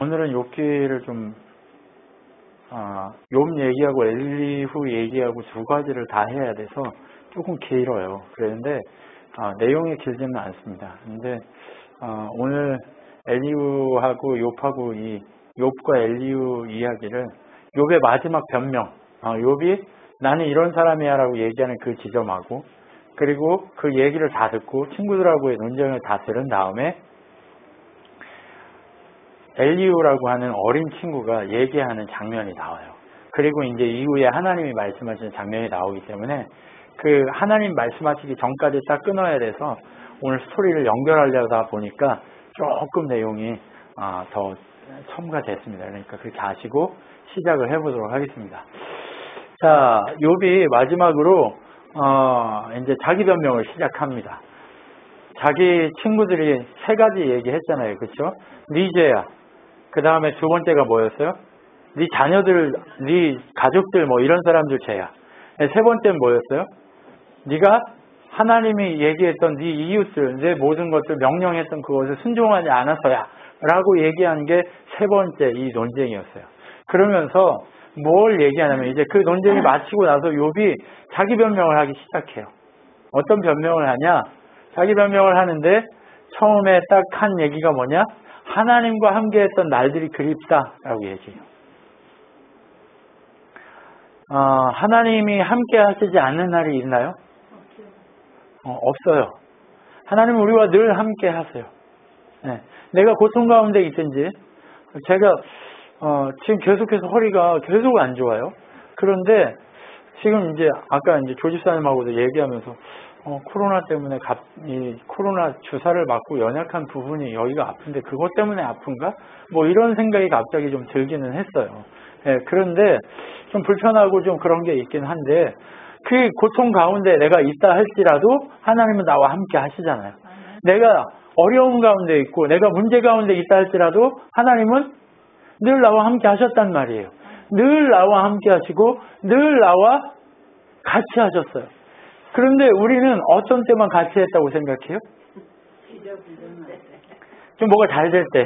오늘은 욥기를 좀 욥 얘기하고 엘리후 얘기하고 두 가지를 다 해야 돼서 조금 길어요. 그런데 내용이 길지는 않습니다. 근데 오늘 엘리후하고 욥하고 이 욥과 엘리후 이야기를 욥의 마지막 변명, 욥이 나는 이런 사람이야 라고 얘기하는 그 지점하고, 그리고 그 얘기를 다 듣고 친구들하고의 논쟁을 다 들은 다음에 엘리후라고 하는 어린 친구가 얘기하는 장면이 나와요. 그리고 이제 이후에 하나님이 말씀하시는 장면이 나오기 때문에 그 하나님 말씀하시기 전까지 딱 끊어야 돼서 오늘 스토리를 연결하려다 보니까 조금 내용이 더 첨가됐습니다. 그러니까 그렇게 아시고 시작을 해보도록 하겠습니다. 자, 욥이 마지막으로 이제 자기 변명을 시작합니다. 자기 친구들이 세 가지 얘기했잖아요, 그렇죠? 네 죄야. 그 다음에 두 번째가 뭐였어요? 네 자녀들, 네 가족들 뭐 이런 사람들 죄야. 세 번째는 뭐였어요? 네가 하나님이 얘기했던 네 이웃들, 내 모든 것들 명령했던 그것을 순종하지 않아서야 라고 얘기한 게 세 번째 이 논쟁이었어요. 그러면서 뭘 얘기하냐면 이제 그 논쟁이 마치고 나서 욥이 자기 변명을 하기 시작해요. 어떤 변명을 하냐? 자기 변명을 하는데 처음에 딱 한 얘기가 뭐냐? 하나님과 함께했던 날들이 그립다라고 얘기해요. 하나님이 함께 하시지 않는 날이 있나요? 없어요. 하나님은 우리와 늘 함께 하세요. 네. 내가 고통 가운데 있든지, 제가 지금 계속해서 허리가 계속 안 좋아요. 그런데 지금 이제 아까 이제 조집사님하고도 얘기하면서 코로나 때문에 이 코로나 주사를 맞고 연약한 부분이 여기가 아픈데 그것 때문에 아픈가? 뭐 이런 생각이 갑자기 좀 들기는 했어요. 예, 그런데 좀 불편하고 좀 그런 게 있긴 한데 그 고통 가운데 내가 있다 할지라도 하나님은 나와 함께 하시잖아요. 내가 어려움 가운데 있고 내가 문제 가운데 있다 할지라도 하나님은 늘 나와 함께 하셨단 말이에요. 늘 나와 함께 하시고 늘 나와 같이 하셨어요. 그런데 우리는 어떤 때만 같이 했다고 생각해요? 좀 뭐가 잘 될 때,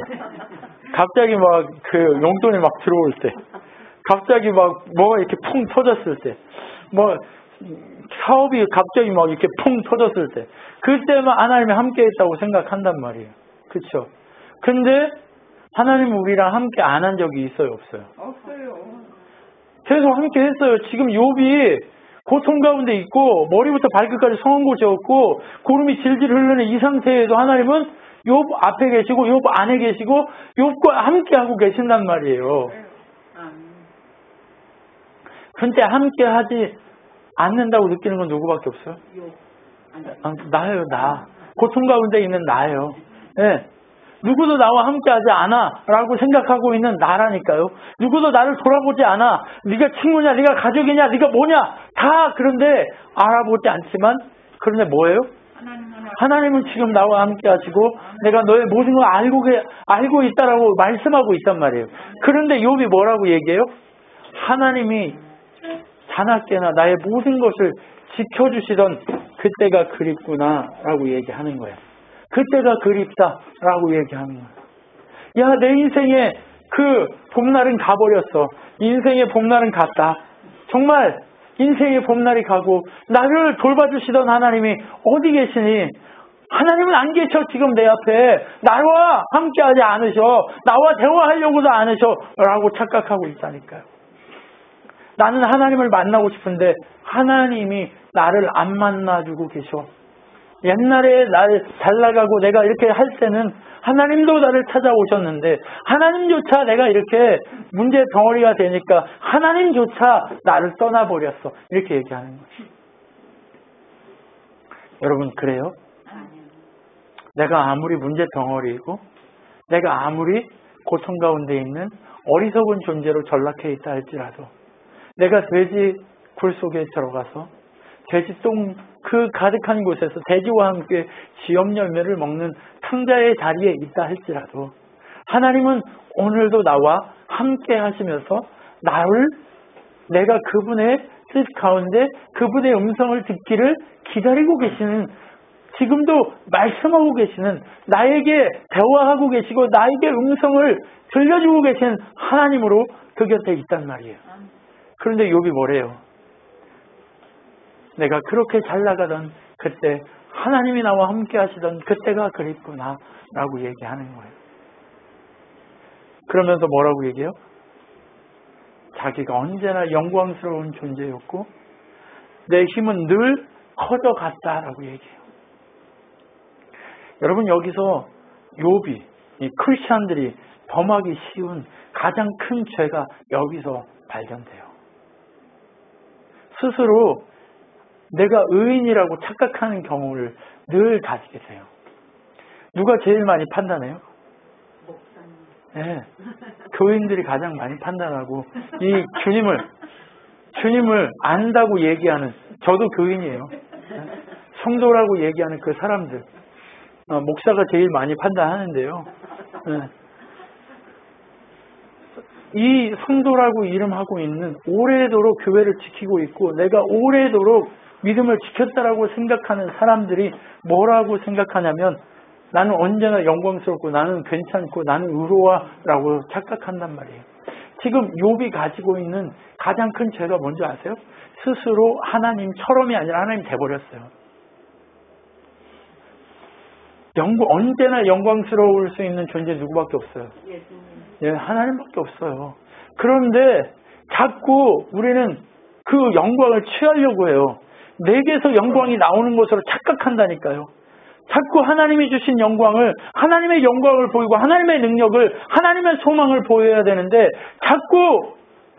갑자기 막 그 용돈이 막 들어올 때, 갑자기 막 뭐가 이렇게 풍 터졌을 때, 뭐 사업이 갑자기 막 이렇게 풍 터졌을 때, 그때만 하나님이 함께 했다고 생각한단 말이에요. 그렇죠? 근데 하나님은 우리랑 함께 안 한 적이 있어요, 없어요? 없어요. 계속 함께 했어요. 지금 욥이 고통 가운데 있고 머리부터 발끝까지 성한 곳이 없고 구름이 질질 흐르는 이 상태에도 하나님은 욥 앞에 계시고 욥 안에 계시고 욥과 함께 하고 계신단 말이에요. 근데 함께 하지 않는다고 느끼는 건 누구밖에 없어요? 나예요, 나. 고통 가운데 있는 나예요. 네. 누구도 나와 함께하지 않아 라고 생각하고 있는 나라니까요. 누구도 나를 돌아보지 않아. 네가 친구냐, 네가 가족이냐, 네가 뭐냐 다 그런데 알아보지 않지만 그런데 뭐예요? 하나님은 지금 나와 함께하시고 내가 너의 모든 걸 알고 있다라고 말씀하고 있단 말이에요. 그런데 욥이 뭐라고 얘기해요? 하나님이 자나깨나 나의 모든 것을 지켜주시던 그때가 그립구나 라고 얘기하는 거예요. 그때가 그립다라고 얘기하는 거예요. 야, 내 인생에 그 봄날은 가버렸어. 인생의 봄날은 갔다. 정말 인생의 봄날이 가고 나를 돌봐주시던 하나님이 어디 계시니? 하나님은 안 계셔. 지금 내 앞에 나와 함께하지 않으셔. 나와 대화하려고도 않으셔 라고 착각하고 있다니까요. 나는 하나님을 만나고 싶은데 하나님이 나를 안 만나주고 계셔. 옛날에 나를 잘 나가고 내가 이렇게 할 때는 하나님도 나를 찾아오셨는데 하나님조차 내가 이렇게 문제 덩어리가 되니까 하나님조차 나를 떠나버렸어. 이렇게 얘기하는 거죠. 여러분 그래요? 내가 아무리 문제 덩어리이고 내가 아무리 고통 가운데 있는 어리석은 존재로 전락해 있다 할지라도 내가 돼지 굴 속에 들어가서 돼지 똥 그 가득한 곳에서 돼지와 함께 지엽 열매를 먹는 탕자의 자리에 있다 할지라도 하나님은 오늘도 나와 함께 하시면서 나를 내가 그분의 뜻 가운데 그분의 음성을 듣기를 기다리고 계시는 지금도 말씀하고 계시는, 나에게 대화하고 계시고 나에게 음성을 들려주고 계신 하나님으로 그 곁에 있단 말이에요. 그런데 욥이 뭐래요? 내가 그렇게 잘 나가던 그때 하나님이 나와 함께 하시던 그때가 그립구나 라고 얘기하는 거예요. 그러면서 뭐라고 얘기해요? 자기가 언제나 영광스러운 존재였고 내 힘은 늘 커져갔다라고 얘기해요. 여러분, 여기서 욥이, 이 크리스찬들이 범하기 쉬운 가장 큰 죄가 여기서 발견돼요. 스스로 내가 의인이라고 착각하는 경우를 늘 가지게 돼요. 누가 제일 많이 판단해요? 네, 교인들이 가장 많이 판단하고, 이 주님을 안다고 얘기하는, 저도 교인이에요. 성도라고 얘기하는 그 사람들, 목사가 제일 많이 판단하는데요. 이 성도라고 이름하고 있는, 오래도록 교회를 지키고 있고 내가 오래도록 믿음을 지켰다라고 생각하는 사람들이 뭐라고 생각하냐면, 나는 언제나 영광스럽고 나는 괜찮고 나는 의로와라고 착각한단 말이에요. 지금 욥이 가지고 있는 가장 큰 죄가 뭔지 아세요? 스스로 하나님처럼이 아니라 하나님 돼버렸어요. 언제나 영광스러울 수 있는 존재 누구밖에 없어요? 예, 하나님밖에 없어요. 그런데 자꾸 우리는 그 영광을 취하려고 해요. 내게서 영광이 나오는 것으로 착각한다니까요. 자꾸 하나님이 주신 영광을, 하나님의 영광을 보이고 하나님의 능력을, 하나님의 소망을 보여야 되는데 자꾸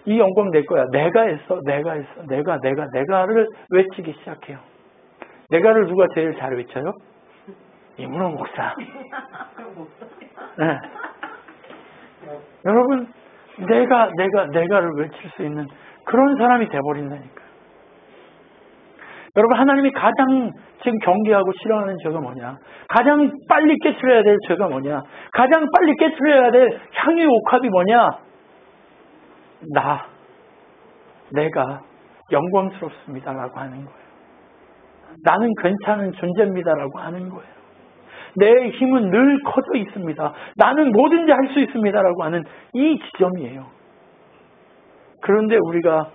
이 영광 내 거야. 내가 했어. 내가를 외치기 시작해요. 내가를 누가 제일 잘 외쳐요? 이문호 목사. 네. 여러분, 내가를 외칠 수 있는 그런 사람이 돼버린다니까요. 여러분, 하나님이 가장 지금 경계하고 싫어하는 죄가 뭐냐? 가장 빨리 깨트려야 될 죄가 뭐냐? 가장 빨리 깨트려야 될 향유 옥합이 뭐냐? 내가 영광스럽습니다라고 하는 거예요. 나는 괜찮은 존재입니다라고 하는 거예요. 내 힘은 늘 커져 있습니다. 나는 뭐든지 할 수 있습니다라고 하는 이 지점이에요. 그런데 우리가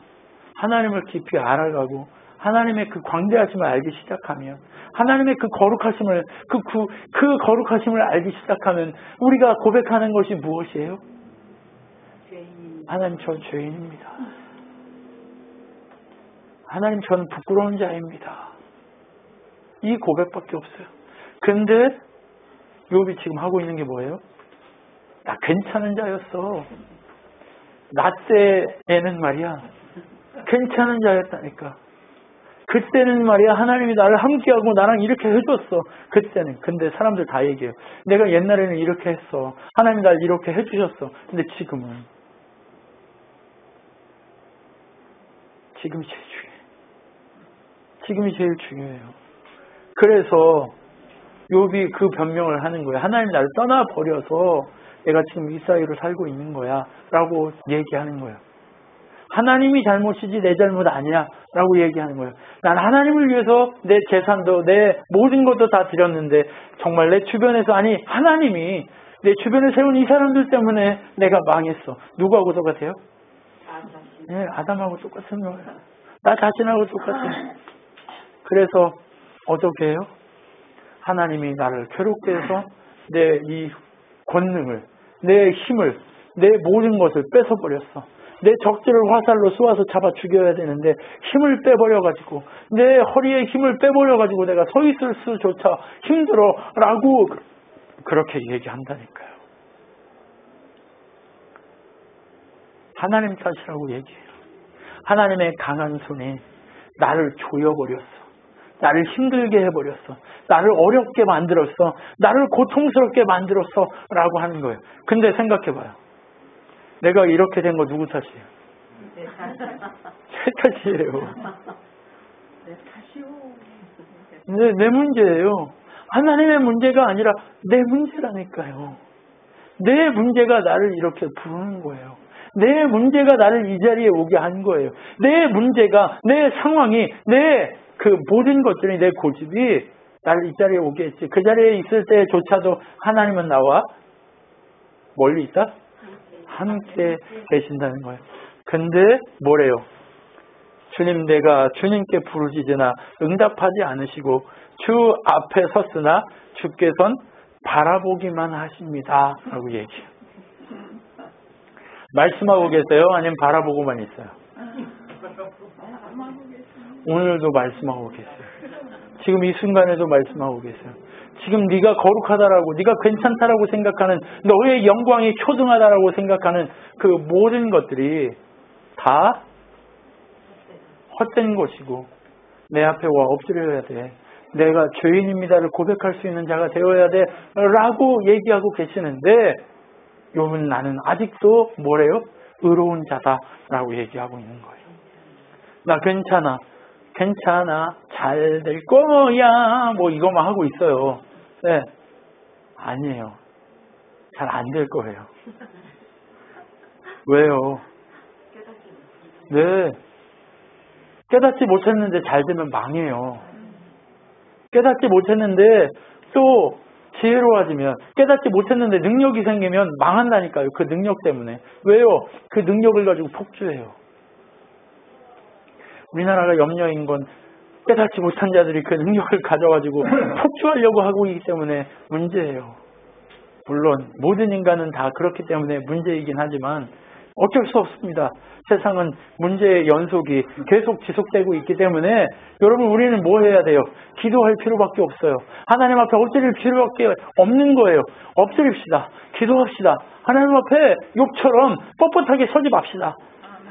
하나님을 깊이 알아가고 하나님의 그 광대하심을 알기 시작하면, 하나님의 그 거룩하심을, 그 거룩하심을 알기 시작하면 우리가 고백하는 것이 무엇이에요? 하나님, 전 죄인입니다. 하나님, 전 부끄러운 자입니다. 이 고백밖에 없어요. 근데 욥이 지금 하고 있는 게 뭐예요? 나 괜찮은 자였어. 나 때에는 말이야 괜찮은 자였다니까. 그때는 말이야 하나님이 나를 함께하고 나랑 이렇게 해줬어. 그때는. 근데 사람들 다 얘기해요. 내가 옛날에는 이렇게 했어. 하나님이 날 이렇게 해주셨어. 근데 지금이 제일 중요해. 지금이 제일 중요해요. 그래서 욥이 그 변명을 하는 거예요. 하나님 나를 떠나버려서 내가 지금 이 사이로 살고 있는 거야 라고 얘기하는 거예요. 하나님이 잘못이지 내 잘못 아니야 라고 얘기하는 거예요. 난 하나님을 위해서 내 재산도 내 모든 것도 다 드렸는데 정말 내 주변에서, 아니 하나님이 내 주변에 세운 이 사람들 때문에 내가 망했어. 누구하고 똑같아요? 네, 아담하고 똑같은 거예요. 나 자신하고 똑같아요. 그래서 어떻게 해요? 하나님이 나를 괴롭게 해서 내 이 권능을, 내 힘을, 내 모든 것을 뺏어버렸어. 내 적들을 화살로 쏘아서 잡아 죽여야 되는데 힘을 빼버려가지고, 내 허리에 힘을 빼버려가지고 내가 서 있을 수조차 힘들어 라고 그렇게 얘기한다니까요. 하나님 탓이라고 얘기해요. 하나님의 강한 손이 나를 조여버렸어. 나를 힘들게 해버렸어. 나를 어렵게 만들었어. 나를 고통스럽게 만들었어 라고 하는 거예요. 근데 생각해봐요. 내가 이렇게 된 거 누구 탓이에요? 제 탓이에요. 내 문제예요. 하나님의 문제가 아니라 내 문제라니까요. 내 문제가 나를 이렇게 부르는 거예요. 내 문제가 나를 이 자리에 오게 한 거예요. 내 문제가, 내 상황이, 내 그 모든 것들이, 내 고집이 나를 이 자리에 오게 했지. 그 자리에 있을 때조차도 하나님은 나와 멀리 있다? 함께 계신다는 거예요. 근데 뭐래요? 주님, 내가 주님께 부르짖으나 응답하지 않으시고 주 앞에 섰으나 주께서는 바라보기만 하십니다. 라고 얘기해요. 말씀하고 계세요? 아니면 바라보고만 있어요? 오늘도 말씀하고 계세요. 지금 이 순간에도 말씀하고 계세요. 지금 네가 거룩하다라고, 네가 괜찮다라고 생각하는, 너의 영광이 초등하다라고 생각하는 그 모든 것들이 다 헛된 것이고 내 앞에 와 엎드려야 돼. 내가 죄인입니다를 고백할 수 있는 자가 되어야 돼 라고 얘기하고 계시는데 요분 나는 아직도 뭐래요? 의로운 자다라고 얘기하고 있는 거예요. 나 괜찮아. 잘 될 거야. 뭐 이거만 하고 있어요. 네. 아니에요. 잘 안 될 거예요. 왜요? 네. 깨닫지 못했는데 잘 되면 망해요. 깨닫지 못했는데 또 지혜로워지면, 깨닫지 못했는데 능력이 생기면 망한다니까요. 그 능력 때문에. 왜요? 그 능력을 가지고 폭주해요. 우리나라가 염려인 건 깨닫지 못한 자들이 그 능력을 가져가지고 폭주하려고 하고 있기 때문에 문제예요. 물론 모든 인간은 다 그렇기 때문에 문제이긴 하지만 어쩔 수 없습니다. 세상은 문제의 연속이 계속 지속되고 있기 때문에 여러분, 우리는 뭐 해야 돼요? 기도할 필요밖에 없어요. 하나님 앞에 엎드릴 필요밖에 없는 거예요. 엎드립시다. 기도합시다. 하나님 앞에 욥처럼 뻣뻣하게 서지 맙시다.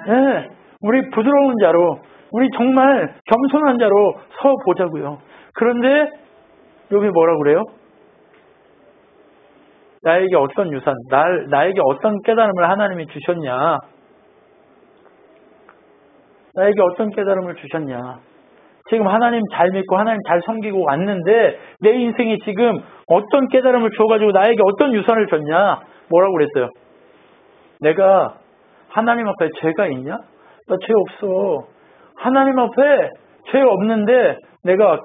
네, 우리 부드러운 자로, 우리 정말 겸손한 자로 서 보자고요. 그런데 여기 뭐라고 그래요? 나에게 어떤 유산, 나에게 어떤 깨달음을 하나님이 주셨냐? 나에게 어떤 깨달음을 주셨냐? 지금 하나님 잘 믿고 하나님 잘 섬기고 왔는데 내 인생이 지금 어떤 깨달음을 줘가지고 나에게 어떤 유산을 줬냐? 뭐라고 그랬어요? 내가 하나님 앞에 죄가 있냐? 나 죄 없어. 하나님 앞에 죄 없는데 내가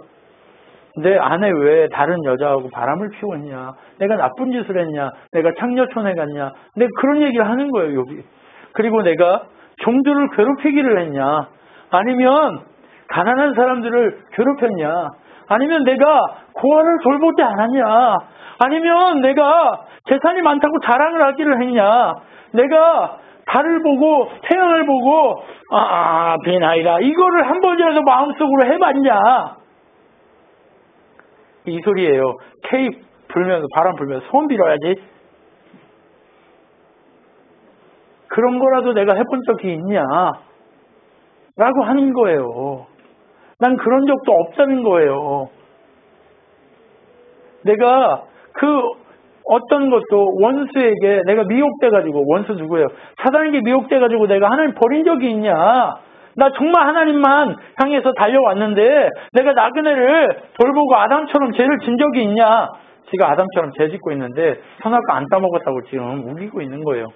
내 아내 왜 다른 여자하고 바람을 피웠냐? 내가 나쁜 짓을 했냐? 내가 창녀촌에 갔냐? 내가 그런 얘기를 하는 거예요, 여기. 그리고 내가 종들을 괴롭히기를 했냐? 아니면 가난한 사람들을 괴롭혔냐? 아니면 내가 고아를 돌보지 않았냐? 아니면 내가 재산이 많다고 자랑을 하기를 했냐? 내가 달을 보고 태양을 보고 비나이다 이거를 한 번이라도 마음속으로 해봤냐? 이 소리예요. K 불면서, 바람 불면서 소원 빌어야지. 그런 거라도 내가 해본 적이 있냐? 라고 하는 거예요. 난 그런 적도 없다는 거예요. 내가 그 어떤 것도 원수에게 내가 미혹돼가지고, 원수 누구예요? 사단에게 미혹돼가지고 내가 하나님 버린 적이 있냐? 나 정말 하나님만 향해서 달려왔는데 내가 나그네를 돌보고 아담처럼 죄를 진 적이 있냐? 지가 아담처럼 죄 짓고 있는데 선악과 안 따먹었다고 지금 우기고 있는 거예요.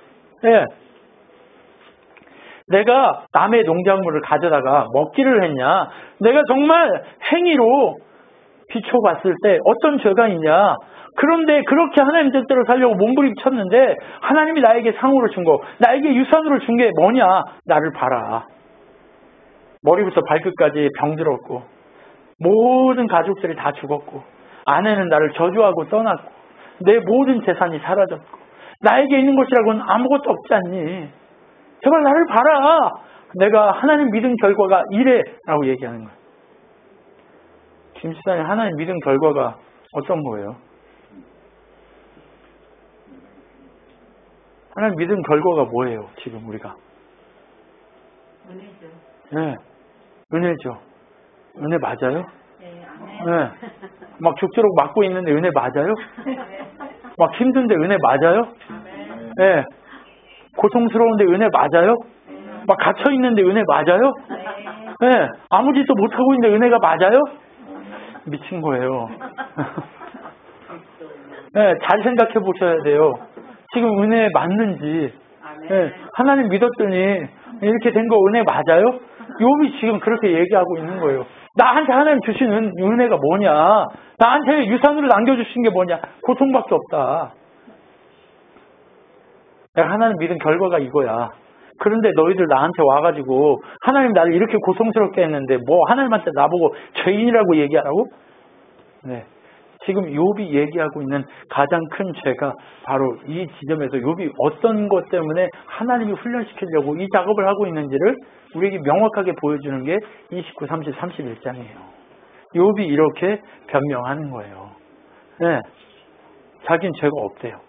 네. 내가 남의 농작물을 가져다가 먹기를 했냐? 내가 정말 행위로 비춰봤을 때 어떤 죄가 있냐? 그런데 그렇게 하나님 뜻대로 살려고 몸부림쳤는데 하나님이 나에게 상으로 준 거, 나에게 유산으로 준 게 뭐냐? 나를 봐라. 머리부터 발끝까지 병들었고 모든 가족들이 다 죽었고 아내는 나를 저주하고 떠났고 내 모든 재산이 사라졌고 나에게 있는 것이라고는 아무것도 없지 않니? 제발 나를 봐라. 내가 하나님 믿은 결과가 이래 라고 얘기하는 거예요. 김수산이 하나님 믿은 결과가 어떤 거예요? 하나님 믿은 결과가 뭐예요? 지금 우리가 은혜죠. 네, 은혜죠. 은혜 맞아요? 네. 네. 막 죽도록 맞고 있는데 은혜 맞아요? 막 힘든데 은혜 맞아요? 네. 고통스러운데 은혜 맞아요? 막 갇혀 있는데 은혜 맞아요? 네. 아무 짓도 못하고 있는데 은혜가 맞아요? 미친 거예요. 네. 잘 생각해 보셔야 돼요. 지금 은혜 맞는지. 네. 하나님 믿었더니 이렇게 된 거 은혜 맞아요? 욥이 지금 그렇게 얘기하고 있는 거예요. 나한테 하나님 주신 은혜가 뭐냐? 나한테 유산으로 남겨주신 게 뭐냐? 고통밖에 없다. 내가 하나님 믿은 결과가 이거야. 그런데 너희들 나한테 와가지고 하나님 나를 이렇게 고통스럽게 했는데 뭐 하나님한테 나보고 죄인이라고 얘기하라고? 네. 지금 욥이 얘기하고 있는 가장 큰 죄가 바로 이 지점에서 욥이 어떤 것 때문에 하나님이 훈련시키려고 이 작업을 하고 있는지를 우리에게 명확하게 보여주는 게 29, 30, 31장이에요. 욥이 이렇게 변명하는 거예요. 네. 자기는 죄가 없대요.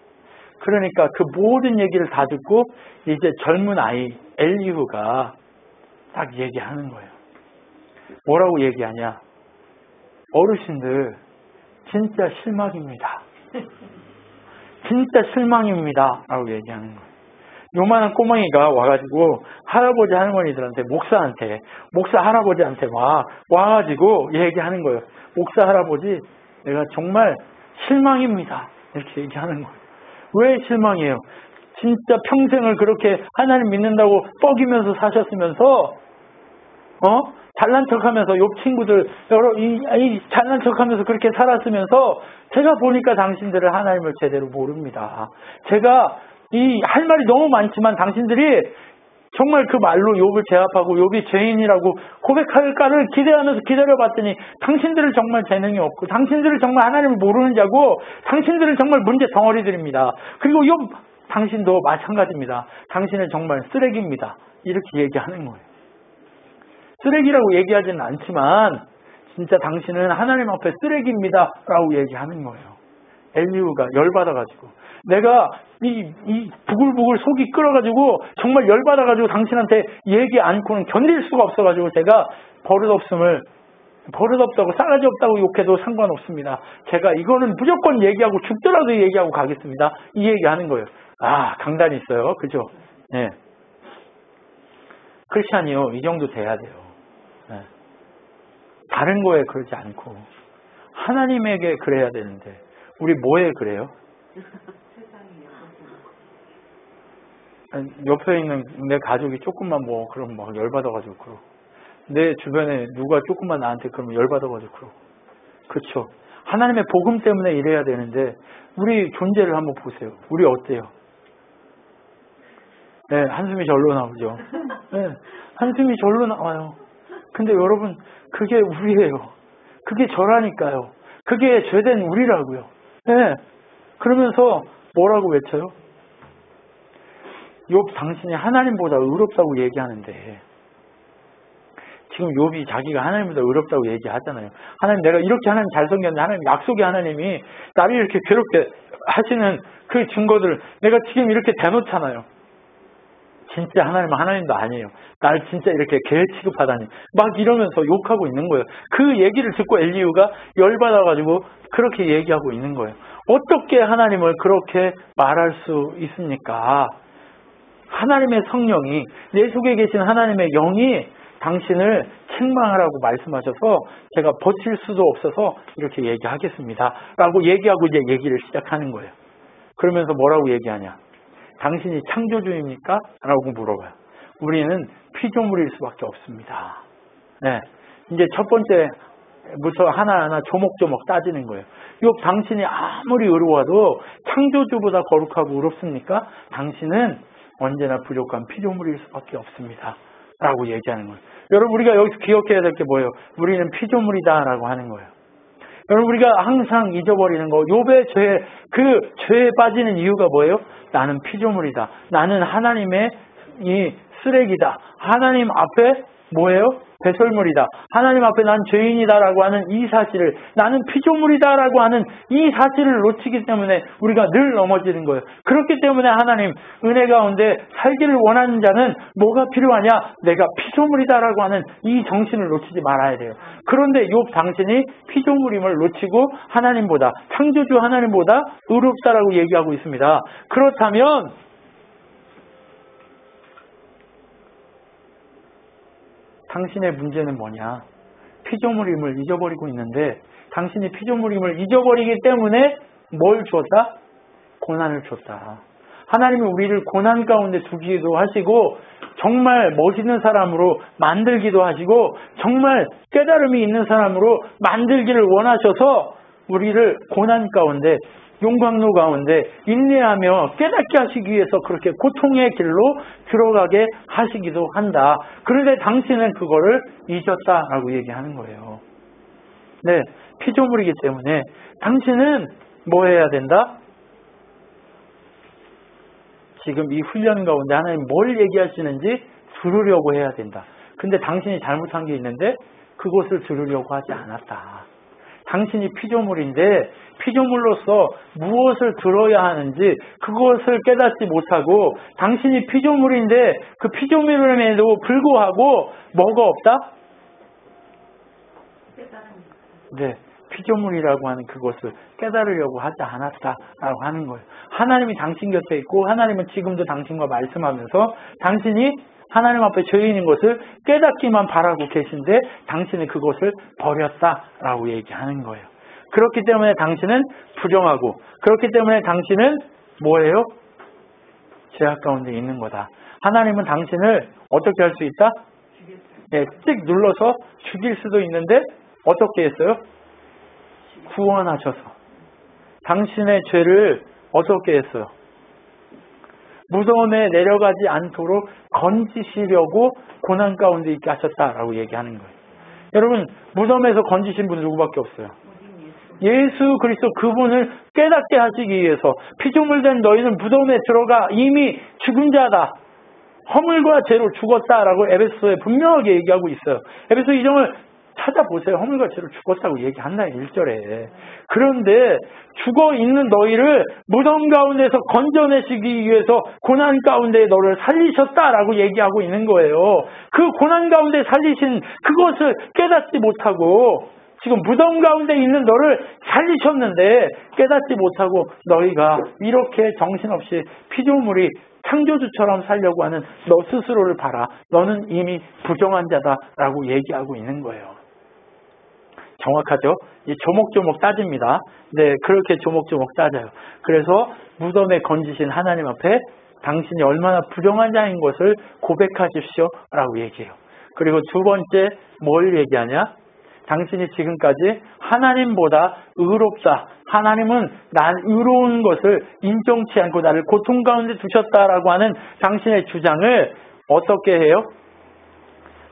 그러니까 그 모든 얘기를 다 듣고 이제 젊은 아이 엘리후가 딱 얘기하는 거예요. 뭐라고 얘기하냐? 어르신들 진짜 실망입니다. 진짜 실망입니다. 라고 얘기하는 거예요. 요만한 꼬맹이가 와가지고 할아버지 할머니들한테 목사 할아버지한테 막 와가지고 얘기하는 거예요. 목사 할아버지 내가 정말 실망입니다. 이렇게 얘기하는 거예요. 왜 실망이에요? 진짜 평생을 그렇게 하나님 믿는다고 뻐기면서 사셨으면서 잘난 척하면서 욕 친구들 잘난 척하면서 그렇게 살았으면서 제가 보니까 당신들은 하나님을 제대로 모릅니다. 제가 할 말이 너무 많지만 당신들이 정말 그 말로 욥을 제압하고 욥이 죄인이라고 고백할까를 기대하면서 기다려봤더니 당신들은 정말 재능이 없고 당신들은 정말 하나님을 모르는 자고 당신들은 정말 문제 덩어리들입니다. 그리고 욥 당신도 마찬가지입니다. 당신은 정말 쓰레기입니다. 이렇게 얘기하는 거예요. 쓰레기라고 얘기하지는 않지만 진짜 당신은 하나님 앞에 쓰레기입니다. 라고 얘기하는 거예요. 엘리후가 열받아가지고 내가 이 부글부글 속이 끓어가지고 정말 열받아가지고 당신한테 얘기 않고는 견딜 수가 없어가지고 제가 버릇없다고 싸가지 없다고 욕해도 상관없습니다. 제가 이거는 무조건 얘기하고 죽더라도 얘기하고 가겠습니다. 이 얘기하는 거예요. 아, 강단이 있어요. 그죠? 네. 크리스찬이요. 이 정도 돼야 돼요. 네. 다른 거에 그러지 않고 하나님에게 그래야 되는데 우리 뭐에 그래요? 옆에 있는 내 가족이 조금만 그럼 막 열받아가지고 그러고 내 주변에 누가 조금만 나한테 그러면 열받아가지고 그러고 그렇죠. 하나님의 복음 때문에 이래야 되는데 우리 존재를 한번 보세요. 우리 어때요? 네, 한숨이 절로 나오죠. 네, 한숨이 절로 나와요. 근데 여러분 그게 우리예요. 그게 저라니까요. 그게 죄된 우리라고요. 네, 그러면서 뭐라고 외쳐요? 욥 당신이 하나님보다 의롭다고 얘기하는데 지금 욥이 자기가 하나님보다 의롭다고 얘기하잖아요. 하나님 내가 이렇게 하나님 잘 섬겼는데 하나님 약속의 하나님이 나를 이렇게 괴롭게 하시는 그 증거들을 내가 지금 이렇게 대놓잖아요. 진짜 하나님은 하나님도 아니에요. 날 진짜 이렇게 개 취급하다니 막 이러면서 욕하고 있는 거예요. 그 얘기를 듣고 엘리후가 열받아가지고 그렇게 얘기하고 있는 거예요. 어떻게 하나님을 그렇게 말할 수 있습니까? 하나님의 성령이 내 속에 계신 하나님의 영이 당신을 책망하라고 말씀하셔서 제가 버틸 수도 없어서 이렇게 얘기하겠습니다. 라고 얘기하고 이제 얘기를 시작하는 거예요. 그러면서 뭐라고 얘기하냐? 당신이 창조주입니까? 라고 물어봐요. 우리는 피조물일 수밖에 없습니다. 네. 이제 첫 번째부터 하나하나 조목조목 따지는 거예요. 욥 당신이 아무리 의로워도 창조주보다 거룩하고 의롭습니까? 당신은 언제나 부족한 피조물일 수밖에 없습니다. 라고 얘기하는 거예요. 여러분 우리가 여기서 기억해야 될 게 뭐예요? 우리는 피조물이다 라고 하는 거예요. 여러분 우리가 항상 잊어버리는 거 욥의 그 죄에 빠지는 이유가 뭐예요? 나는 피조물이다. 나는 하나님의 이 쓰레기다. 하나님 앞에 뭐예요? 배설물이다. 하나님 앞에 난 죄인이다라고 하는 이 사실을 나는 피조물이다라고 하는 이 사실을 놓치기 때문에 우리가 늘 넘어지는 거예요. 그렇기 때문에 하나님 은혜 가운데 살기를 원하는 자는 뭐가 필요하냐? 내가 피조물이다라고 하는 이 정신을 놓치지 말아야 돼요. 그런데 욥 당신이 피조물임을 놓치고 하나님보다 창조주 하나님보다 의롭다라고 얘기하고 있습니다. 그렇다면 당신의 문제는 뭐냐? 피조물임을 잊어버리고 있는데 당신이 피조물임을 잊어버리기 때문에 뭘 줬다? 고난을 줬다. 하나님은 우리를 고난 가운데 두기도 하시고 정말 멋있는 사람으로 만들기도 하시고 정말 깨달음이 있는 사람으로 만들기를 원하셔서 우리를 고난 가운데 용광로 가운데 인내하며 깨닫게 하시기 위해서 그렇게 고통의 길로 들어가게 하시기도 한다. 그런데 당신은 그거를 잊었다라고 얘기하는 거예요. 네, 피조물이기 때문에 당신은 뭐 해야 된다? 지금 이 훈련 가운데 하나님 뭘 얘기하시는지 들으려고 해야 된다. 근데 당신이 잘못한 게 있는데 그것을 들으려고 하지 않았다. 당신이 피조물인데 피조물로서 무엇을 들어야 하는지 그것을 깨닫지 못하고 당신이 피조물인데 그 피조물임에도 불구하고 뭐가 없다? 네, 피조물이라고 하는 그것을 깨달으려고 하지 않았다라고 하는 거예요. 하나님이 당신 곁에 있고 하나님은 지금도 당신과 말씀하면서 당신이 하나님 앞에 죄인인 것을 깨닫기만 바라고 계신데 당신은 그것을 버렸다라고 얘기하는 거예요. 그렇기 때문에 당신은 부정하고 그렇기 때문에 당신은 뭐예요? 죄악 가운데 있는 거다. 하나님은 당신을 어떻게 할 수 있다? 네, 찍 눌러서 죽일 수도 있는데 어떻게 했어요? 구원하셔서 당신의 죄를 어떻게 했어요? 무덤에 내려가지 않도록 건지시려고 고난 가운데 있게 하셨다라고 얘기하는 거예요. 여러분, 무덤에서 건지신 분 누구밖에 없어요? 예수 그리스도 그분을 깨닫게 하시기 위해서 피조물 된 너희는 무덤에 들어가 이미 죽은 자다. 허물과 죄로 죽었다라고 에베소서에 분명하게 얘기하고 있어요. 에베소 2장을 찾아보세요. 허물과 죄로 죽었다고 얘기한다 1절에. 그런데 죽어있는 너희를 무덤 가운데서 건져내시기 위해서 고난 가운데 너를 살리셨다라고 얘기하고 있는 거예요. 그 고난 가운데 살리신 그것을 깨닫지 못하고 지금 무덤 가운데 있는 너를 살리셨는데 깨닫지 못하고 너희가 이렇게 정신없이 피조물이 창조주처럼 살려고 하는 너 스스로를 봐라. 너는 이미 부정한 자다라고 얘기하고 있는 거예요. 정확하죠? 조목조목 따집니다. 네, 그렇게 조목조목 따져요. 그래서 무덤에 건지신 하나님 앞에 당신이 얼마나 부정한 자인 것을 고백하십시오라고 얘기해요. 그리고 두 번째 뭘 얘기하냐? 당신이 지금까지 하나님보다 의롭다. 하나님은 난 의로운 것을 인정치 않고 나를 고통 가운데 두셨다라고 하는 당신의 주장을 어떻게 해요?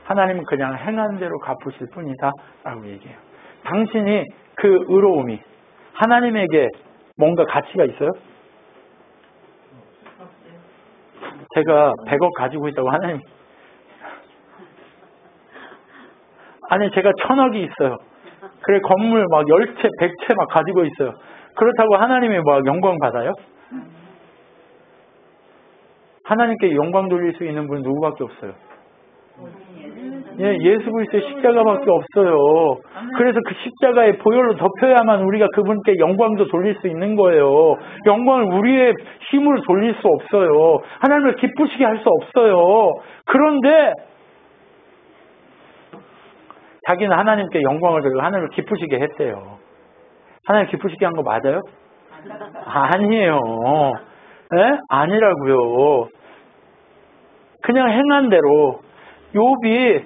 하나님은 그냥 행한 대로 갚으실 뿐이다 라고 얘기해요. 당신이 그 의로움이 하나님에게 뭔가 가치가 있어요? 제가 100억 가지고 있다고 하나님, 아니 제가 1000억이 있어요. 그래 건물 막 10채 100채 막 가지고 있어요. 그렇다고 하나님이 막 영광 받아요? 하나님께 영광 돌릴 수 있는 분은 누구밖에 없어요? 예, 예수 그리스도의 십자가밖에 없어요. 그래서 그 십자가의 보혈로 덮여야만 우리가 그분께 영광도 돌릴 수 있는 거예요. 영광을 우리의 힘으로 돌릴 수 없어요. 하나님을 기쁘시게 할 수 없어요. 그런데 자기는 하나님께 영광을 돌리고 하나님을 기쁘시게 했대요. 하나님 기쁘시게 한 거 맞아요? 아니에요. 네? 아니라고요. 그냥 행한 대로 욥이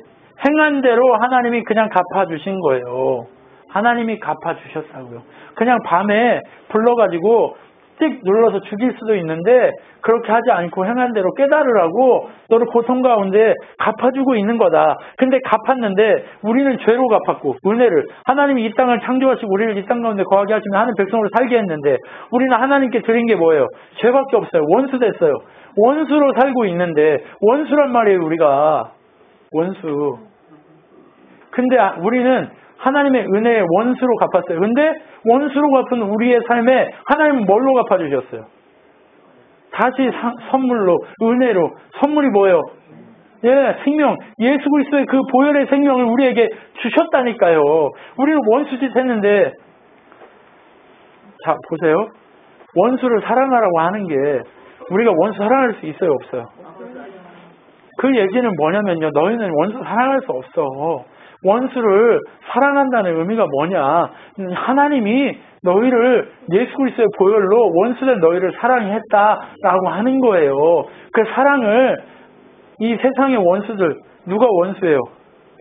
행한 대로 하나님이 그냥 갚아주신 거예요. 하나님이 갚아주셨다고요. 그냥 밤에 불러가지고 찍 눌러서 죽일 수도 있는데 그렇게 하지 않고 행한 대로 깨달으라고 너를 고통 가운데 갚아주고 있는 거다. 근데 갚았는데 우리는 죄로 갚았고 은혜를 하나님이 이 땅을 창조하시고 우리를 이 땅 가운데 거하게 하시면 하는 백성으로 살게 했는데 우리는 하나님께 드린 게 뭐예요? 죄밖에 없어요. 원수 됐어요. 원수로 살고 있는데 원수란 말이에요. 우리가 원수. 근데 우리는 하나님의 은혜에 원수로 갚았어요. 근데 원수로 갚은 우리의 삶에 하나님은 뭘로 갚아주셨어요? 다시 선물로, 은혜로. 선물이 뭐예요? 예, 생명. 예수 그리스도의 그 보혈의 생명을 우리에게 주셨다니까요. 우리는 원수짓 했는데, 자, 보세요. 원수를 사랑하라고 하는 게 우리가 원수 사랑할 수 있어요, 없어요? 그 얘기는 뭐냐면요. 너희는 원수 사랑할 수 없어. 원수를 사랑한다는 의미가 뭐냐. 하나님이 너희를 예수 그리스도의 보혈로 원수된 너희를 사랑했다라고 하는 거예요. 그 사랑을 이 세상의 원수들 누가 원수예요?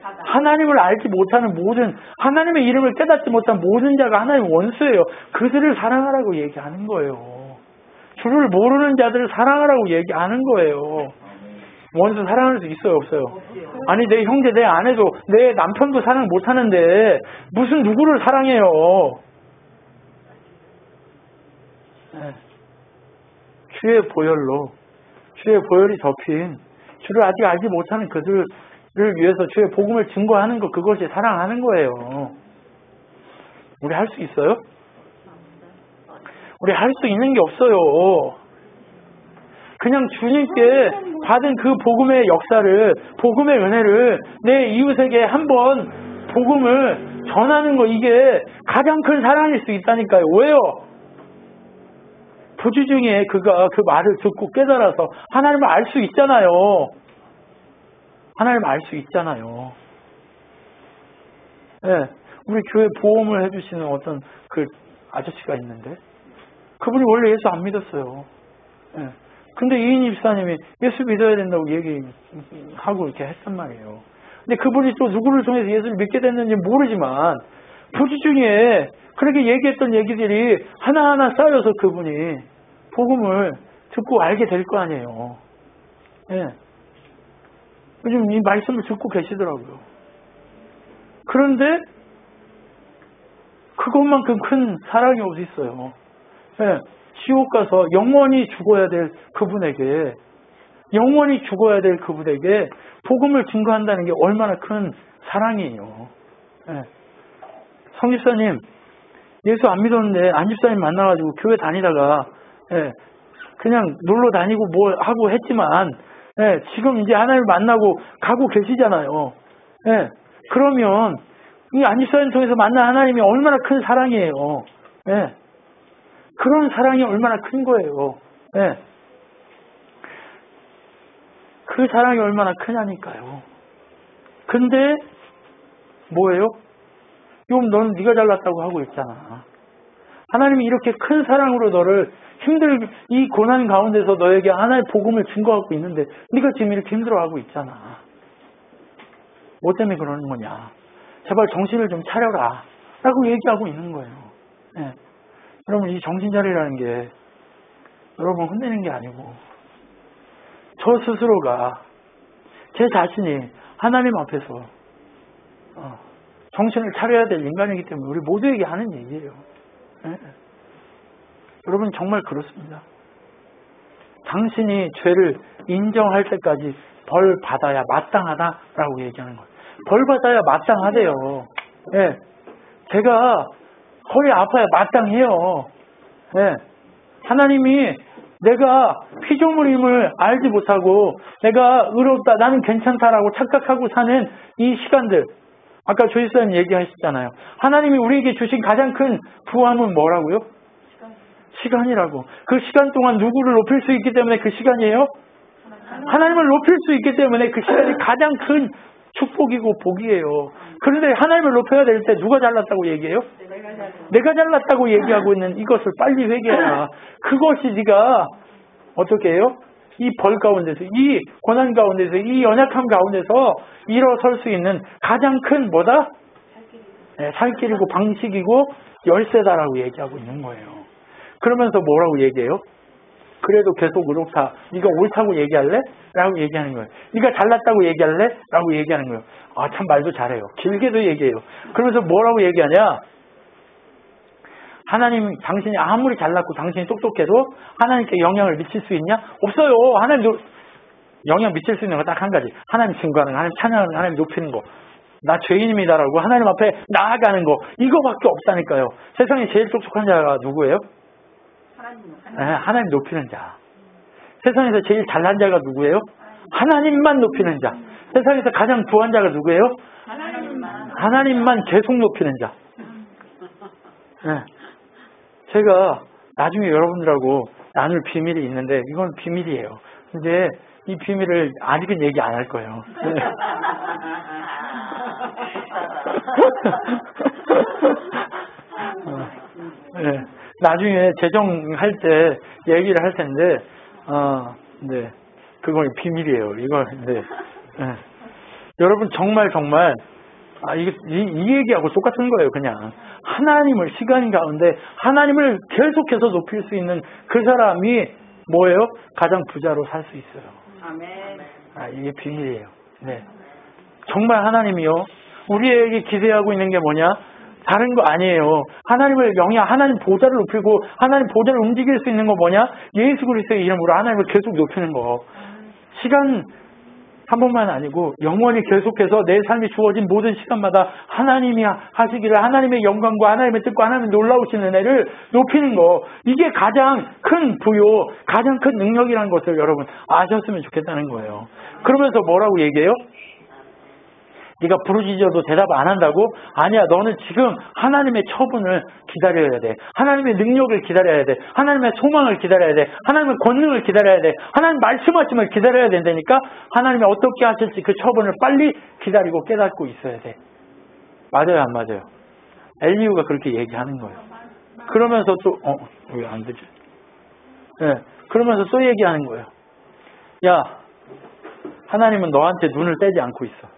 하나님을 알지 못하는 모든, 하나님의 이름을 깨닫지 못한 모든 자가 하나님 원수예요. 그들을 사랑하라고 얘기하는 거예요. 주를 모르는 자들을 사랑하라고 얘기하는 거예요. 원수 사랑할 수 있어요, 없어요? 아니, 내 형제, 내 아내도, 내 남편도 사랑 못하는데 무슨 누구를 사랑해요? 네. 주의 보혈이 덮인, 주를 아직 알지 못하는 그들을 위해서 주의 복음을 증거하는 것, 그것이 사랑하는 거예요. 우리 할 수 있어요? 우리 할 수 있는 게 없어요. 그냥 주님께 받은 그 복음의 역사를, 복음의 은혜를 내 이웃에게 한번 복음을 전하는 거, 이게 가장 큰 사랑일 수 있다니까요. 왜요? 부주 중에 그가 그 말을 듣고 깨달아서 하나님을 알 수 있잖아요. 하나님을 알 수 있잖아요. 네, 우리 교회 보험을 해주시는 어떤 그 아저씨가 있는데 그분이 원래 예수 안 믿었어요. 네. 근데 이인희 집사님이 예수 믿어야 된다고 얘기하고 이렇게 했단 말이에요. 근데 그분이 또 누구를 통해서 예수를 믿게 됐는지 모르지만 부주 중에 그렇게 얘기했던 얘기들이 하나하나 쌓여서 그분이 복음을 듣고 알게 될 거 아니에요. 예. 요즘 이 말씀을 듣고 계시더라고요. 그런데 그것만큼 큰 사랑이 어디 있어요. 예. 지옥 가서 영원히 죽어야 될 그분에게 복음을 증거한다는 게 얼마나 큰 사랑이에요. 예. 성집사님 예수 안 믿었는데 안집사님 만나가지고 교회 다니다가 예, 그냥 놀러 다니고 뭐 하고 했지만 예, 지금 이제 하나님을 만나고 가고 계시잖아요. 예, 그러면 이 안집사님 통해서 만난 하나님이 얼마나 큰 사랑이에요. 예, 그런 사랑이 얼마나 큰 거예요. 예, 그 사랑이 얼마나 크냐니까요. 근데 뭐예요? 좀 넌 네가 잘났다고 하고 있잖아. 하나님이 이렇게 큰 사랑으로 너를 이 고난 가운데서 너에게 하나의 복음을 증거하고 있는데 네가 지금 이렇게 힘들어하고 있잖아. 뭐 때문에 그러는 거냐. 제발 정신을 좀 차려라 라고 얘기하고 있는 거예요. 네. 여러분 이 정신차리라는 게 여러분 혼내는 게 아니고 저 스스로가 제 자신이 하나님 앞에서 정신을 차려야 될 인간이기 때문에 우리 모두에게 하는 얘기예요. 네. 여러분 정말 그렇습니다. 당신이 죄를 인정할 때까지 벌 받아야 마땅하다라고 얘기하는 거예요. 벌 받아야 마땅하대요. 네. 제가 허리 아파야 마땅해요. 네. 하나님이 내가 피조물임을 알지 못하고 내가 의롭다, 나는 괜찮다라고 착각하고 사는 이 시간들, 아까 조지사님 얘기하셨잖아요. 하나님이 우리에게 주신 가장 큰 부함은 뭐라고요? 시간이라고. 그 시간 동안 누구를 높일 수 있기 때문에 그 시간이에요? 하나님을 높일 수 있기 때문에 그 시간이 가장 큰 축복이고 복이에요. 그런데 하나님을 높여야 될 때 누가 잘났다고 얘기해요? 내가 잘났다고 얘기하고 있는 이것을 빨리 회개해라. 그것이 네가 어떻게 해요? 이 벌 가운데서, 이 고난 가운데서, 이 연약함 가운데서 일어설 수 있는 가장 큰 뭐다? 네, 살길이고 방식이고 열쇠다라고 얘기하고 있는 거예요. 그러면서 뭐라고 얘기해요? 그래도 계속 의롭다. 네가 옳다고 얘기할래? 라고 얘기하는 거예요. 네가 잘났다고 얘기할래? 라고 얘기하는 거예요. 아, 참 말도 잘해요. 길게도 얘기해요. 그러면서 뭐라고 얘기하냐? 하나님, 당신이 아무리 잘났고 당신이 똑똑해도 하나님께 영향을 미칠 수 있냐? 없어요. 하나님 영향 미칠 수 있는 거 딱 한 가지. 하나님 증거하는 거, 하나님 찬양하는 거, 하나님 높이는 거. 나 죄인입니다라고 하나님 앞에 나아가는 거. 이거밖에 없다니까요. 세상에 제일 똑똑한 자가 누구예요? 하나님 높이는 자. 세상에서 제일 잘난 자가 누구예요? 하나님만 높이는 자. 세상에서 가장 부한 자가 누구예요? 하나님만 계속 높이는 자. 네. 제가 나중에 여러분들하고 나눌 비밀이 있는데 이건 비밀이에요. 근데 이 비밀을 아직은 얘기 안 할 거예요. 네. 네. 나중에 재정할 때 얘기를 할 텐데, 네. 그건 비밀이에요. 이건 네. 네. 여러분 정말 이 얘기하고 똑같은 거예요. 그냥 하나님을 시간 가운데 하나님을 계속해서 높일 수 있는 그 사람이 뭐예요? 가장 부자로 살 수 있어요. 아멘. 이게 비밀이에요. 네. 정말 하나님이요. 우리에게 기대하고 있는 게 뭐냐? 다른 거 아니에요. 하나님을 하나님 보좌를 높이고 하나님 보좌를 움직일 수 있는 거 뭐냐? 예수 그리스도의 이름으로 하나님을 계속 높이는 거. 시간 한 번만 아니고 영원히 계속해서 내 삶이 주어진 모든 시간마다 하나님이 하시기를 하나님의 영광과 하나님의 뜻과 하나님의 놀라우신 은혜를 높이는 거. 이게 가장 큰 부요, 가장 큰 능력이라는 것을 여러분 아셨으면 좋겠다는 거예요. 그러면서 뭐라고 얘기해요? 네가 부르짖어도 대답 안 한다고? 아니야. 너는 지금 하나님의 처분을 기다려야 돼. 하나님의 능력을 기다려야 돼. 하나님의 소망을 기다려야 돼. 하나님의 권능을 기다려야 돼. 하나님 말씀하심을 기다려야 된다니까 하나님이 어떻게 하실지 그 처분을 빨리 기다리고 깨닫고 있어야 돼. 맞아요? 안 맞아요? 엘리후가 그렇게 얘기하는 거예요. 그러면서 또 왜 안 되지? 네. 그러면서 또 얘기하는 거예요. 야, 하나님은 너한테 눈을 떼지 않고 있어.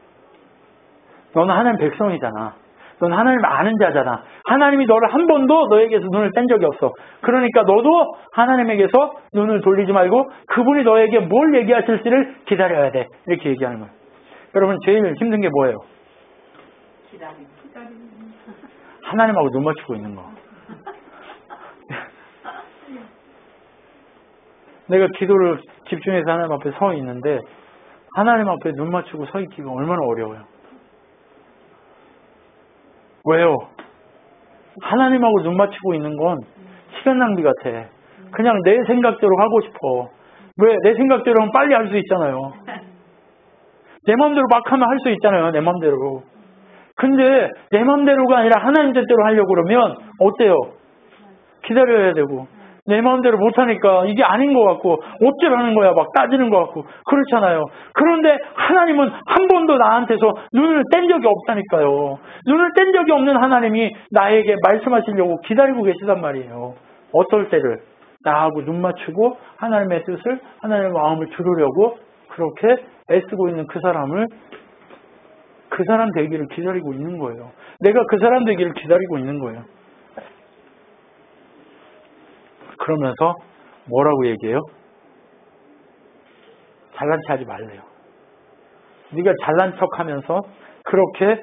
너는 하나님 백성이잖아. 너는 하나님 아는 자잖아. 하나님이 너를 한 번도 너에게서 눈을 뗀 적이 없어. 그러니까 너도 하나님에게서 눈을 돌리지 말고 그분이 너에게 뭘 얘기하실지를 기다려야 돼. 이렇게 얘기하는 거예요. 여러분 제일 힘든 게 뭐예요? 하나님하고 눈 맞추고 있는 거. 내가 기도를 집중해서 하나님 앞에 서 있는데 하나님 앞에 눈 맞추고 서 있기가 얼마나 어려워요. 왜요? 하나님하고 눈 맞추고 있는 건 시간 낭비 같아. 그냥 내 생각대로 하고 싶어. 왜? 내 생각대로 하면 빨리 할 수 있잖아요. 내 마음대로 막 하면 할 수 있잖아요. 내 마음대로. 근데 내 마음대로가 아니라 하나님 뜻대로 하려고 그러면 어때요? 기다려야 되고. 내 마음대로 못하니까 이게 아닌 것 같고 어쩌라는 거야 막 따지는 것 같고 그렇잖아요. 그런데 하나님은 한 번도 나한테서 눈을 뗀 적이 없다니까요. 눈을 뗀 적이 없는 하나님이 나에게 말씀하시려고 기다리고 계시단 말이에요. 어떨 때를 나하고 눈 맞추고 하나님의 뜻을 하나님의 마음을 들으려고 그렇게 애쓰고 있는 그 사람을 그 사람 되기를 기다리고 있는 거예요. 내가 그 사람 되기를 기다리고 있는 거예요. 그러면서 뭐라고 얘기해요? 잘난 체 하지 말래요. 네가 잘난 척하면서 그렇게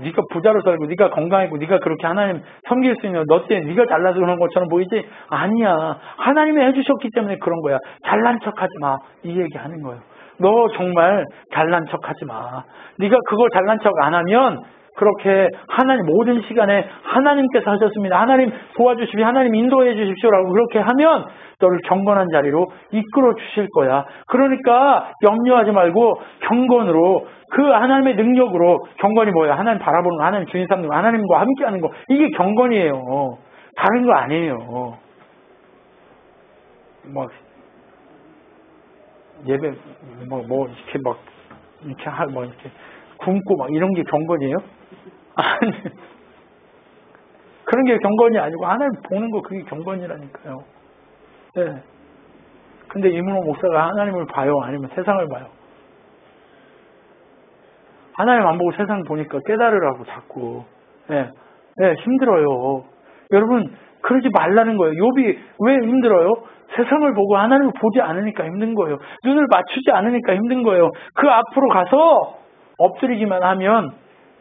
네가 부자로 살고 네가 건강하고 네가 그렇게 하나님 섬길 수 있는 너 때문에 네가 잘나서 그런 것처럼 보이지? 아니야. 하나님이 해주셨기 때문에 그런 거야. 잘난 척하지 마. 이 얘기 하는 거예요. 너 정말 잘난 척하지 마. 네가 그걸 잘난 척 안 하면 그렇게 하나님 모든 시간에 하나님께서 하셨습니다. 하나님 도와주십시오. 하나님 인도해 주십시오라고 그렇게 하면 너를 경건한 자리로 이끌어 주실 거야. 그러니까 염려하지 말고 경건으로 그 하나님의 능력으로 경건이 뭐야? 하나님 바라보는 하나님 주인 삼는 하나님과 함께하는 거 이게 경건이에요. 다른 거 아니에요. 막 예배 이렇게 굶고 막 이런 게 경건이에요? 아니, 그런 게 경건이 아니고 하나님 보는 거 그게 경건이라니까요. 네. 근데 이문호 목사가 하나님을 봐요? 아니면 세상을 봐요? 하나님 안 보고 세상 보니까 깨달으라고 자꾸. 네. 네, 힘들어요. 여러분 그러지 말라는 거예요. 욥이 왜 힘들어요? 세상을 보고 하나님을 보지 않으니까 힘든 거예요. 눈을 맞추지 않으니까 힘든 거예요. 그 앞으로 가서 엎드리기만 하면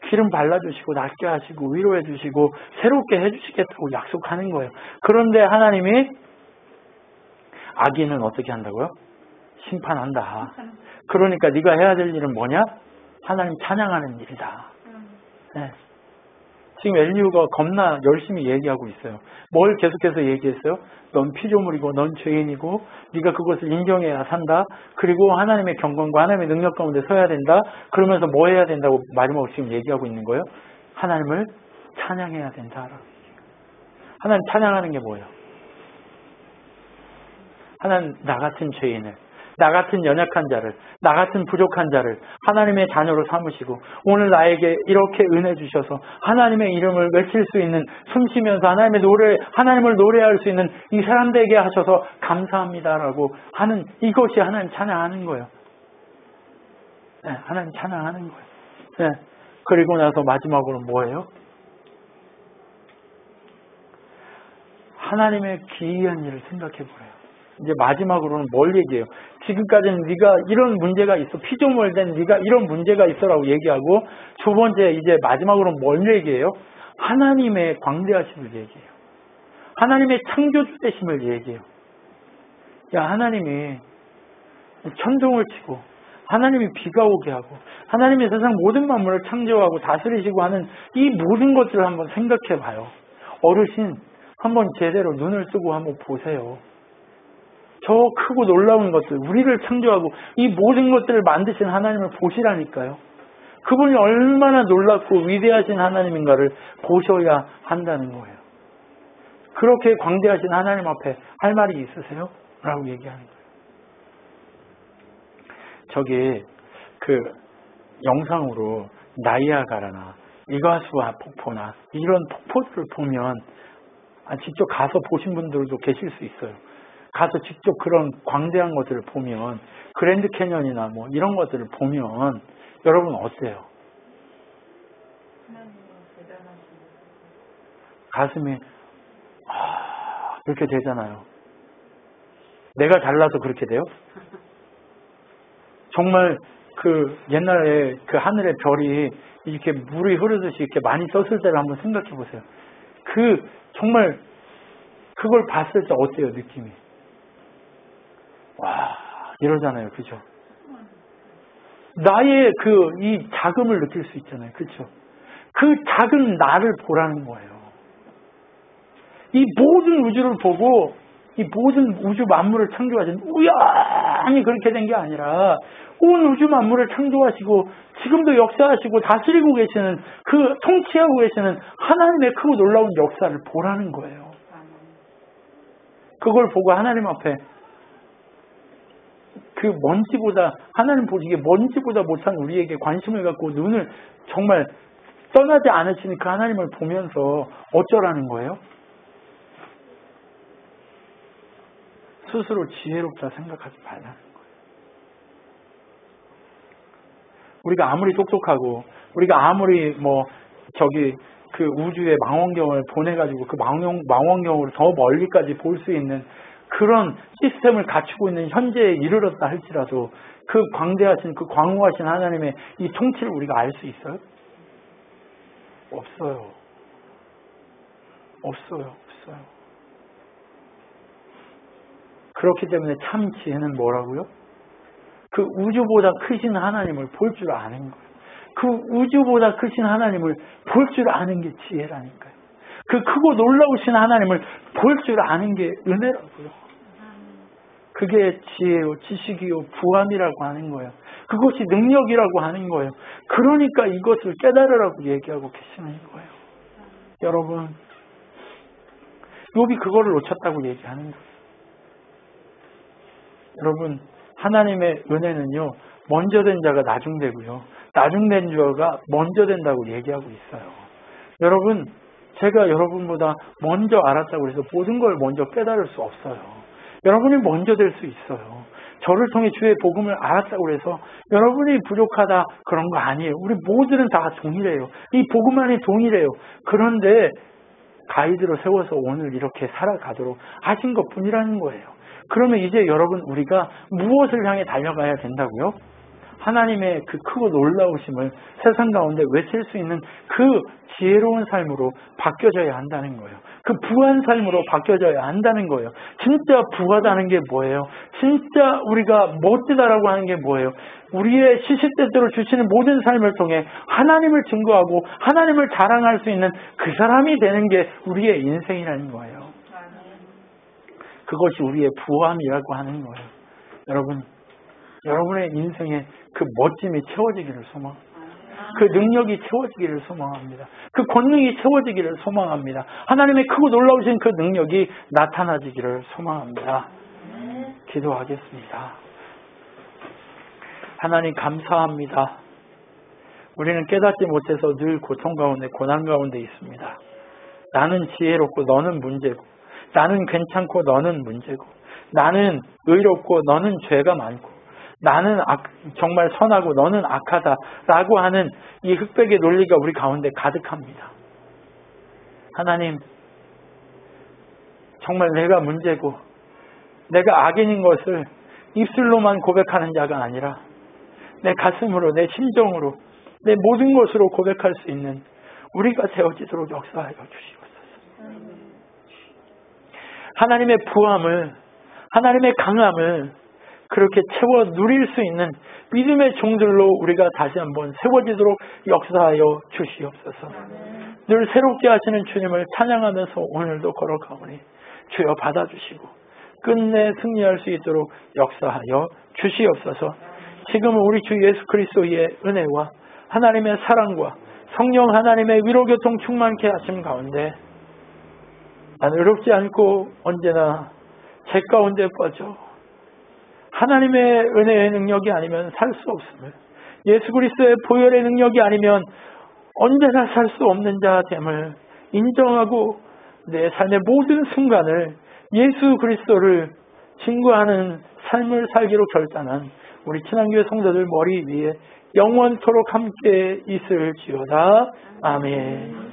기름 발라주시고 낫게 하시고 위로해 주시고 새롭게 해주시겠다고 약속하는 거예요. 그런데 하나님이 악인은 어떻게 한다고요? 심판한다. 그러니까 네가 해야 될 일은 뭐냐? 하나님 찬양하는 일이다. 네. 지금 엘리후가 겁나 열심히 얘기하고 있어요. 뭘 계속해서 얘기했어요? 넌 피조물이고 넌 죄인이고 네가 그것을 인정해야 산다. 그리고 하나님의 경건과 하나님의 능력 가운데 서야 된다. 그러면서 뭐 해야 된다고 마지막으로 지금 얘기하고 있는 거예요? 하나님을 찬양해야 된다. 하나님 찬양하는 게 뭐예요? 하나님 나 같은 죄인을 나 같은 연약한 자를, 나 같은 부족한 자를 하나님의 자녀로 삼으시고 오늘 나에게 이렇게 은혜 주셔서 하나님의 이름을 외칠 수 있는, 숨 쉬면서 하나님을 노래할 수 있는 이 사람 되게 하셔서 감사합니다라고 하는, 이것이 하나님 찬양하는 거예요. 네, 하나님 찬양하는 거예요. 네. 그리고 나서 마지막으로 뭐예요? 하나님의 기이한 일을 생각해 보래요. 이제 마지막으로는 뭘 얘기해요? 지금까지는 네가 이런 문제가 있어, 피조물된 네가 이런 문제가 있어라고 얘기하고, 두 번째 이제 마지막으로는 뭘 얘기해요? 하나님의 광대하심을 얘기해요. 하나님의 창조주 되심을 얘기해요. 야, 하나님이 천둥을 치고 하나님이 비가 오게 하고 하나님이 세상 모든 만물을 창조하고 다스리시고 하는 이 모든 것들을 한번 생각해 봐요. 어르신 한번 제대로 눈을 쓰고 한번 보세요. 저 크고 놀라운 것들, 우리를 창조하고 이 모든 것들을 만드신 하나님을 보시라니까요. 그분이 얼마나 놀랍고 위대하신 하나님인가를 보셔야 한다는 거예요. 그렇게 광대하신 하나님 앞에 할 말이 있으세요? 라고 얘기하는 거예요. 저기 그 영상으로 나이아가라나 이과수와 폭포나 이런 폭포들을 보면 직접 가서 보신 분들도 계실 수 있어요. 가서 직접 그런 광대한 것들을 보면, 그랜드 캐년이나 뭐 이런 것들을 보면 여러분 어때요? 가슴이 그렇게 되잖아요. 내가 잘나서 그렇게 돼요? 정말 그 옛날에 그 하늘의 별이 이렇게 물이 흐르듯이 이렇게 많이 떴을 때를 한번 생각해 보세요. 정말 그걸 봤을 때 어때요, 느낌이? 와, 이러잖아요. 그죠? 나의 이 자금을 느낄 수 있잖아요. 그죠? 그 작은 나를 보라는 거예요. 이 모든 우주를 보고 이 모든 우주 만물을 창조하신, 우연히 그렇게 된 게 아니라 온 우주 만물을 창조하시고 지금도 역사하시고 다스리고 계시는, 그 통치하고 계시는 하나님의 크고 놀라운 역사를 보라는 거예요. 그걸 보고 하나님 앞에 그 먼지보다, 하나님 보시기에 먼지보다 못한 우리에게 관심을 갖고 눈을 정말 떠나지 않으시는 그 하나님을 보면서 어쩌라는 거예요? 스스로 지혜롭다 생각하지 말라는 거예요. 우리가 아무리 똑똑하고 우리가 아무리 그 우주의 망원경을 보내가지고 그 망원경으로 더 멀리까지 볼 수 있는 그런 시스템을 갖추고 있는 현재에 이르렀다 할지라도 그 광대하신, 그 광후하신 하나님의 이 통치를 우리가 알 수 있어요? 없어요. 없어요. 그렇기 때문에 참 지혜는 뭐라고요? 그 우주보다 크신 하나님을 볼 줄 아는 거예요. 그 우주보다 크신 하나님을 볼 줄 아는 게 지혜라니까요. 그 크고 놀라우신 하나님을 볼 줄 아는 게 은혜라고요. 그게 지혜요, 지식이요, 부함이라고 하는 거예요. 그것이 능력이라고 하는 거예요. 그러니까 이것을 깨달으라고 얘기하고 계시는 거예요. 여러분, 욥이 그거를 놓쳤다고 얘기하는 거예요. 여러분, 하나님의 은혜는요, 먼저 된 자가 나중되고요, 나중된 자가 먼저 된다고 얘기하고 있어요. 여러분, 제가 여러분보다 먼저 알았다고 해서 모든 걸 먼저 깨달을 수 없어요. 여러분이 먼저 될 수 있어요. 저를 통해 주의 복음을 알았다고 해서 여러분이 부족하다 그런 거 아니에요. 우리 모두는 다 동일해요. 이 복음 안에 동일해요. 그런데 가이드로 세워서 오늘 이렇게 살아가도록 하신 것뿐이라는 거예요. 그러면 이제 여러분, 우리가 무엇을 향해 달려가야 된다고요? 하나님의 그 크고 놀라우심을 세상 가운데 외칠 수 있는 그 지혜로운 삶으로 바뀌어져야 한다는 거예요. 그 부한 삶으로 바뀌어져야 한다는 거예요. 진짜 부하다는 게 뭐예요? 진짜 우리가 멋지다라고 하는 게 뭐예요? 우리의 시시때때로 주시는 모든 삶을 통해 하나님을 증거하고 하나님을 자랑할 수 있는 그 사람이 되는 게 우리의 인생이라는 거예요. 그것이 우리의 부함이라고 하는 거예요. 여러분, 여러분의 인생에 그 멋짐이 채워지기를 소망합니다. 그 능력이 채워지기를 소망합니다. 그 권능이 채워지기를 소망합니다. 하나님의 크고 놀라우신 그 능력이 나타나지기를 소망합니다. 기도하겠습니다. 하나님 감사합니다. 우리는 깨닫지 못해서 늘 고통 가운데 고난 가운데 있습니다. 나는 지혜롭고 너는 문제고, 나는 괜찮고 너는 문제고, 나는 의롭고 너는 죄가 많고, 나는 정말 선하고 너는 악하다라고 하는 이 흑백의 논리가 우리 가운데 가득합니다. 하나님, 정말 내가 문제고 내가 악인인 것을 입술로만 고백하는 자가 아니라 내 가슴으로, 내 심정으로, 내 모든 것으로 고백할 수 있는 우리가 되어지도록 역사하여 주시옵소서. 하나님의 부함을, 하나님의 강함을 그렇게 채워 누릴 수 있는 믿음의 종들로 우리가 다시 한번 세워지도록 역사하여 주시옵소서. 늘 새롭게 하시는 주님을 찬양하면서 오늘도 걸어가오니 주여 받아주시고 끝내 승리할 수 있도록 역사하여 주시옵소서. 지금은 우리 주 예수 그리스도의 은혜와 하나님의 사랑과 성령 하나님의 위로교통 충만케 하심 가운데 난 의롭지 않고 언제나 죄 가운데 빠져 하나님의 은혜의 능력이 아니면 살 수 없음을, 예수 그리스도의 보혈의 능력이 아니면 언제나 살 수 없는 자됨을 인정하고 내 삶의 모든 순간을 예수 그리스도를 증거하는 삶을 살기로 결단한 우리 친환교회 성도들 머리 위에 영원토록 함께 있을지어다. 아멘.